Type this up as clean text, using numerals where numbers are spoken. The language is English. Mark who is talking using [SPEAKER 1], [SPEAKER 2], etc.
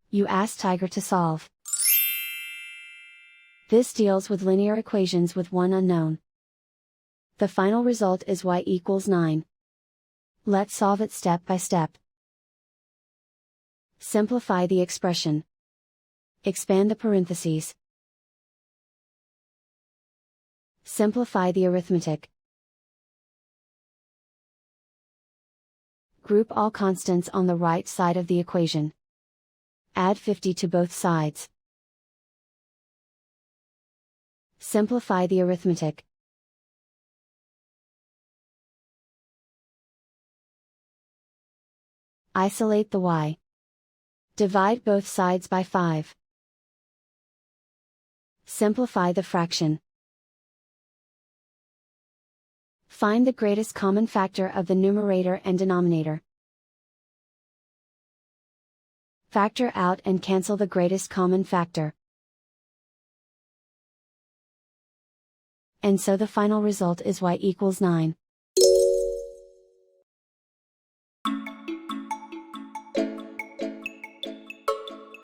[SPEAKER 1] You ask Tiger to solve. This deals with linear equations with one unknown. The final result is y equals 9. Let's solve it step by step. Simplify the expression. Expand the parentheses. Simplify the arithmetic. Group all constants on the right side of the equation. Add 50 to both sides. Simplify the arithmetic. Isolate the y. Divide both sides by 5. Simplify the fraction. Find the greatest common factor of the numerator and denominator. Factor out and cancel the greatest common factor. And so the final result is y equals 9.